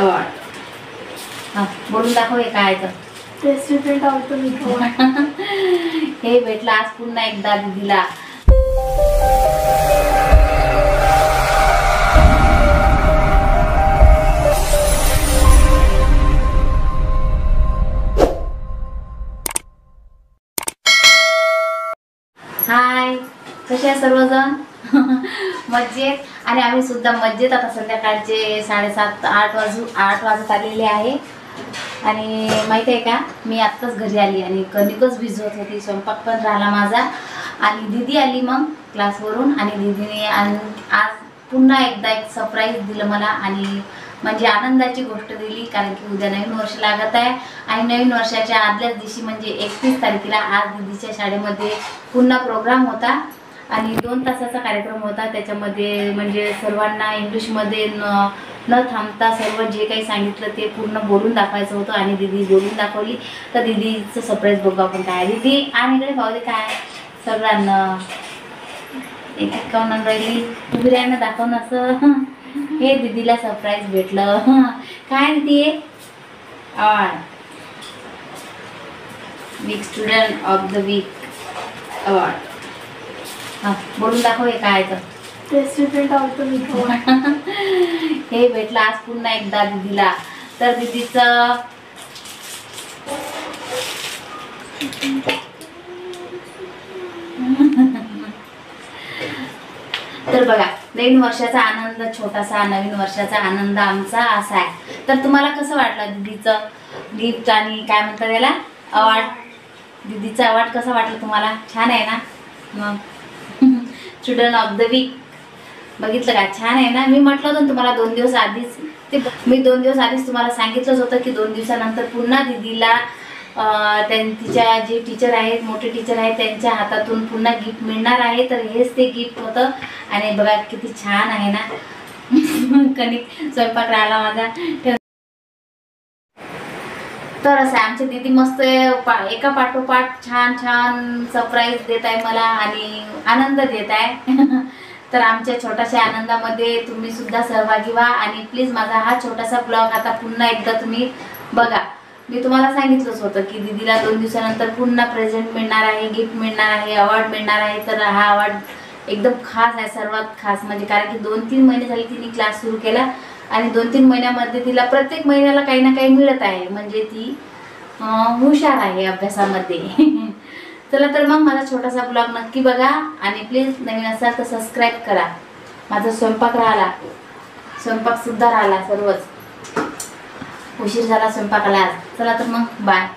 Award. बोलून दाखव हे काय तर। Student of the week award हे भेटला आज पुन्हा एकदा दीदीला। हाय, कसे आहे सर्वजण? मजेत। आणि आम्ही सुद्धा मजेत। आता संध्याकाळचे 7:30-8 वाजत आलेले आहे। आणि माहित आहे का, मी आत्ताच घरी आली आणि कणिकच भिजवत होती, स्वयंपाक पण राहिला माझा। आणि दीदी आली मग क्लासवरून आणि दीदीने आज पुन्हा एकदा एक सरप्राईज दिलं मला। आणि म्हणजे आनंदाची गोष्ट दिली, कारण की उद्या नवीन वर्ष लागत आहे। आणि नवीन वर्षाच्या आदल्याच दिवशी म्हणजे 31 तारखेला आज दीदीच्या शाळेमध्ये पुन्हा प्रोग्राम होता आणि 2 तासाचा कार्यक्रम होता। त्याच्यामध्ये म्हणजे सर्वांना इंग्लिशमध्ये न थांबता सर्व जे काही सांगितलं ते पूर्ण बोलून दाखवायचं होतं आणि दीदी बोलून दाखवली। तर दीदीचं सरप्राईज बघू आपण काय। दीदी आणि इकडे पाहू दे काय सगळ्यांना एक एक काऊन राहिली, उभी राहायला दाखव ना असं। हे दीदीला सरप्राईज भेटलं। काय दीदी? Award, week student of the week award. बोलून दाखव हे काय तर। Student of the week award हे भेटलं आज पुन्हा एकदा दीदीला। तर दीदीचं तर बघा, नवीन वर्षाचा आनंद, छोटासा नवीन वर्षाचा आनंद आमचा असा आहे। तर तुम्हाला कसं वाटलं दीदीचं गिफ्ट आणि काय म्हणतात त्याला अवॉर्ड? दीदीचा अवॉर्ड कसा वाटलं तुम्हाला? छान आहे ना? मग स्टुडंट ऑफ द वीक बघितलं का, छान आहे ना? मी म्हटलं होतं तुम्हाला 2 दिवस आधीच, मी 2 दिवस आधीच तुम्हाला सांगितलंच होतं की 2 दिवसानंतर पुन्हा दीदीला तिच्या जे टीचर आहेत, मोठे टीचर आहेत, त्यांच्या हातातून पुन्हा गिफ्ट मिळणार आहे। तर हेच ते गिफ्ट होतं आणि बघा किती छान आहे ना। कणिक स्वयंपाक राहिला माझा। तर असं आमची दीदी मस्त एका पाठोपाठ छान छान सरप्राईज देत आहे मला आणि आनंद देत आहे। तर आमच्या छोट्याशा आनंदामध्ये तुम्ही सुद्धा सहभागी व्हा आणि प्लीज माझा हा छोटासा ब्लॉग आता पुन्हा एकदा तुम्ही बघा। मी तुम्हाला सांगितलंच होतं की दीदीला 2 दिवसानंतर पुन्हा प्रेझेंट मिळणार आहे, गिफ्ट मिळणार आहे, अवॉर्ड मिळणार आहे। तर हा अवॉर्ड एकदम खास आहे, सर्वात खास म्हणजे कारण की 2-3 महिने झाले तिने क्लास सुरू केला आणि 2-3 महिन्यामध्ये तिला प्रत्येक महिन्याला काही ना काही मिळत आहे, म्हणजे ती हुशार आहे अभ्यासामध्ये। चला तर मग माझा छोटासा ब्लॉग नक्की बघा आणि प्लीज नवीन असाल तर सबस्क्राईब करा। माझा स्वयंपाक सुद्धा राहिला, सर्वच उशीर झाला स्वयंपाकाला आज। चला तर मग बाय।